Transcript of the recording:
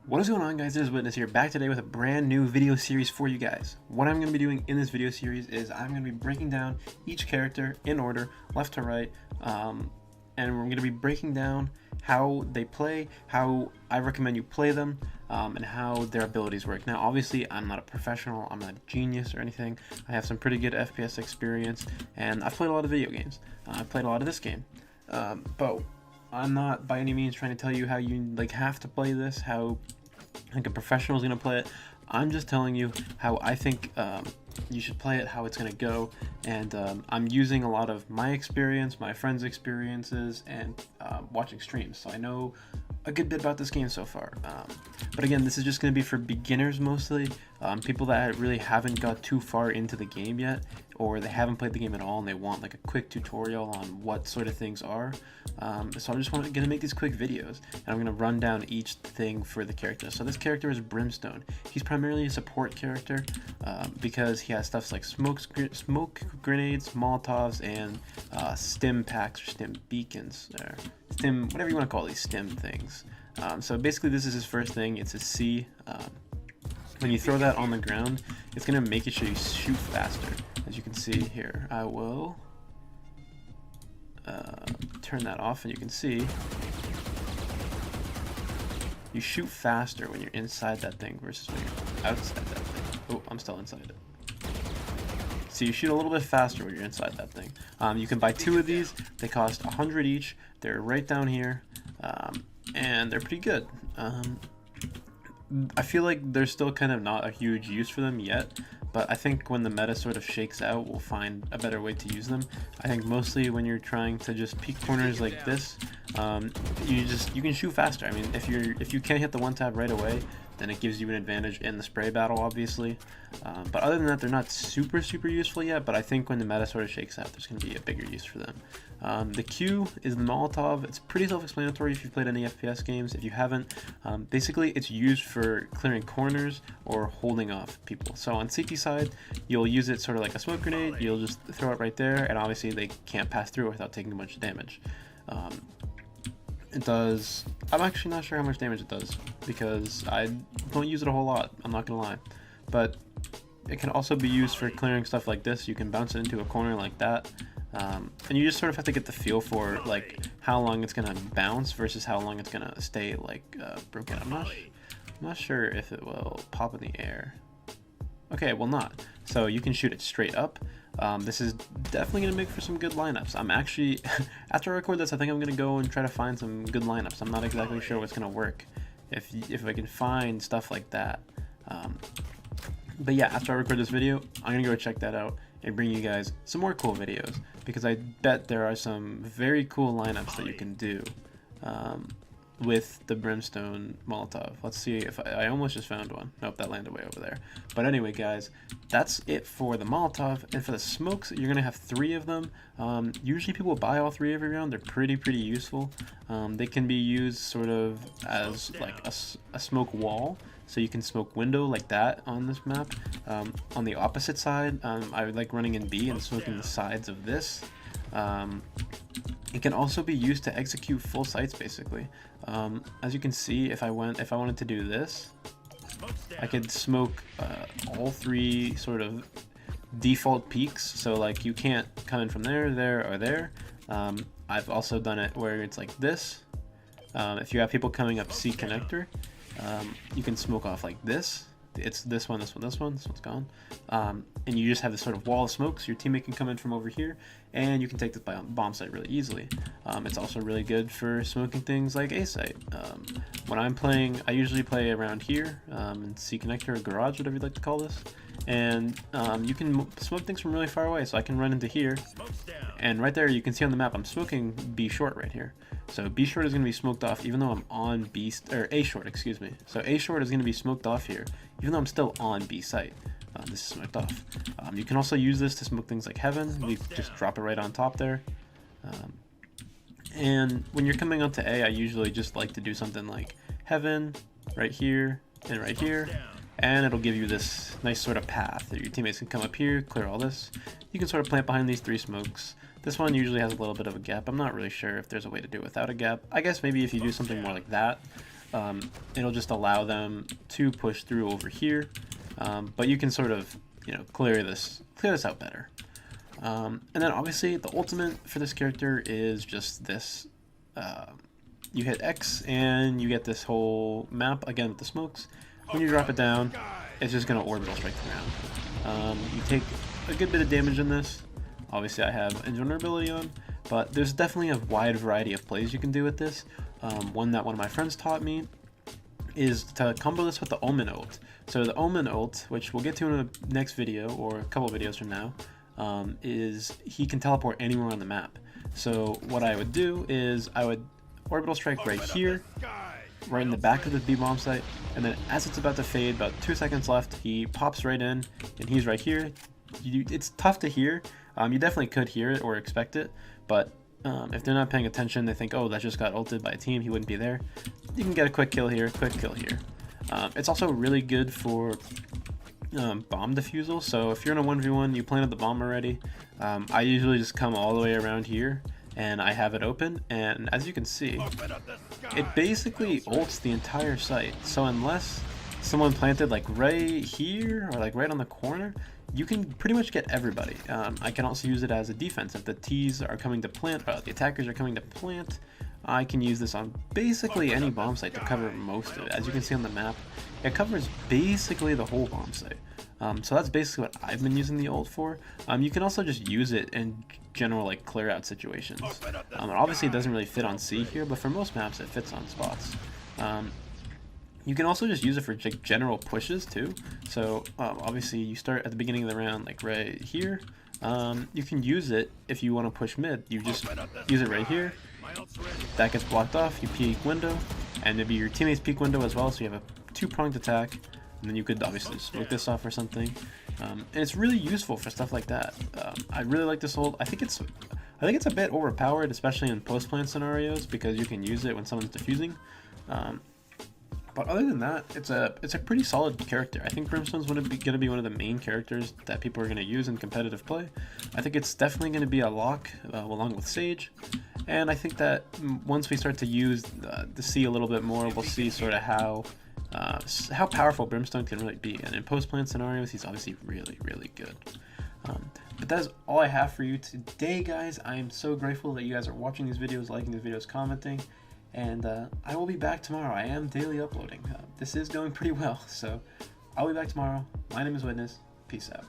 What is going on, guys? This is Witness here, back today with a brand new video series for you guys. What I'm going to be doing in this video series is I'm going to be breaking down each character in order, left to right, and we're going to be breaking down how they play, how I recommend you play them, and how their abilities work. Now, obviously, I'm not a professional, I'm not a genius or anything. I have some pretty good FPS experience, and I've played a lot of video games. I've played a lot of this game, but I'm not by any means trying to tell you how you have to play this, how a professional is going to play it. I'm just telling you how I think you should play it, how it's going to go, and I'm using a lot of my experience, my friends' experiences, and watching streams, so I know a good bit about this game so far. But again, this is just going to be for beginners mostly, people that really haven't got too far into the game yet, or they haven't played the game at all and they want like a quick tutorial on what sort of things are. So I'm just going to make these quick videos, and I'm going to run down each thing for the character. So this character is Brimstone. He's primarily a support character because he has stuff like smoke grenades, Molotovs, and stim packs or stim beacons, or stim, whatever you want to call these stim things. So basically this is his first thing. It's a C. When you throw that on the ground, it's going to make it so you shoot faster. As you can see here, I will turn that off, and you can see you shoot faster when you're inside that thing versus when you're outside that thing. Oh, I'm still inside it. So you shoot a little bit faster when you're inside that thing. You can buy 2 of these. They cost 100 each. They're right down here, and they're pretty good. I feel like there's still kind of not a huge use for them yet, but I think when the meta sort of shakes out, we'll find a better way to use them. I think mostly when you're trying to just peek corners like this, you can shoot faster. I mean, if you can't hit the one tap right away, then it gives you an advantage in the spray battle, obviously. But other than that, they're not super useful yet, but I think when the meta sort of shakes out, there's going to be a bigger use for them. The Q is the Molotov. It's pretty self-explanatory if you've played any FPS games. If you haven't, basically it's used for clearing corners or holding off people. So on CT side, you'll use it sort of like a smoke grenade. You'll just throw it right there, and obviously they can't pass through without taking much damage. It does, I'm actually not sure how much damage it does because I don't use it a whole lot, I'm not gonna lie. But it can also be used for clearing stuff like this. You can bounce it into a corner like that, and you just sort of have to get the feel for like how long it's gonna bounce versus how long it's gonna stay like broken. I'm not sure if it will pop in the air. Okay, it will not. So you can shoot it straight up. This is definitely going to make for some good lineups. I'm actually, after I record this, I think I'm going to go and try to find some good lineups. I'm not exactly sure what's going to work if I can find stuff like that. But yeah, after I record this video, I'm going to go check that out and bring you guys some more cool videos, because I bet there are some very cool lineups that you can do with the Brimstone Molotov. Let's see if I almost just found one. Nope, that landed way over there. But anyway, guys, that's it for the Molotov. And for the smokes, you're gonna have 3 of them. Usually people buy all 3 every round. They're pretty useful. They can be used sort of as like a smoke wall, so you can smoke window like that on this map. On the opposite side, I would like running in B and smoking the sides of this. It can also be used to execute full sites, basically. As you can see, if I wanted to do this, I could smoke all 3 sort of default peaks. So like you can't come in from there, or there. I've also done it where it's like this. If you have people coming up C connector, you can smoke off like this. It's this one's gone. And you just have this sort of wall of smoke, so your teammate can come in from over here, and you can take this bomb site really easily. It's also really good for smoking things like A site. When I'm playing, I usually play around here, in C connector or garage, whatever you'd like to call this. And you can smoke things from really far away, so I can run into here, and right there you can see on the map I'm smoking B short right here. So B short is going to be smoked off even though I'm on or A short, excuse me. So A short is going to be smoked off here even though I'm still on B site. This is smoked off. You can also use this to smoke things like heaven. You just drop it right on top there. And when you're coming onto A, I usually just like to do something like heaven right here and right here, and it'll give you this nice sort of path that your teammates can come up here, clear all this. You can sort of plant behind these 3 smokes. This one usually has a little bit of a gap. I'm not really sure if there's a way to do it without a gap. I guess maybe if you do something more like that, it'll just allow them to push through over here. But you can sort of, clear this out better. And then obviously the ultimate for this character is just this. You hit X and you get this whole map again with the smokes. When you drop it down, it's just going to orbital strike the ground. You take a good bit of damage in this. Obviously I have invulnerability on, but there's definitely a wide variety of plays you can do with this. One that one of my friends taught me is to combo this with the Omen ult. So the Omen ult, which we'll get to in a next video or a couple videos from now, is he can teleport anywhere on the map. So what I would do is I would orbital strike right here, right in the back of the B bomb site, and then as it's about to fade, about 2 seconds left, he pops right in, and he's right here. It's tough to hear. You definitely could hear it or expect it, but if they're not paying attention, they think, oh, that just got ulted by a team, he wouldn't be there. You can get a quick kill here, quick kill here. It's also really good for bomb defusal, so if you're in a 1v1, you planted the bomb already, I usually just come all the way around here and I have it open, and as you can see, it basically ults the entire site. So unless someone planted like right here or like right on the corner, you can pretty much get everybody. I can also use it as a defense. If the T's are coming to plant, the attackers are coming to plant, I can use this on basically any bomb site to cover most of it. As you can see on the map, it covers basically the whole bomb site. So that's basically what I've been using the ult for. You can also just use it in general like clear out situations. Obviously it doesn't really fit on C here, but for most maps it fits on spots. You can also just use it for general pushes too. So obviously you start at the beginning of the round like right here. You can use it if you want to push mid. You just use it right here. That gets blocked off, you peek window, and maybe your teammates peek window as well, so you have a two-pronged attack, and then you could obviously smoke this off or something. And it's really useful for stuff like that. I really like this ult. I think it's a bit overpowered, especially in post-plant scenarios, because you can use it when someone's defusing. But other than that, it's a pretty solid character. I think Brimstone's going to be one of the main characters that people are going to use in competitive play. I think it's definitely going to be a lock along with Sage. And I think that once we start to use the C a little bit more, we'll see sort of how powerful Brimstone can really be. And in post-plant scenarios, he's obviously really, really good. But that's all I have for you today, guys. I am so grateful that you guys are watching these videos, liking these videos, commenting. And I will be back tomorrow. I am daily uploading. This is going pretty well, so I'll be back tomorrow. My name is Witness. Peace out.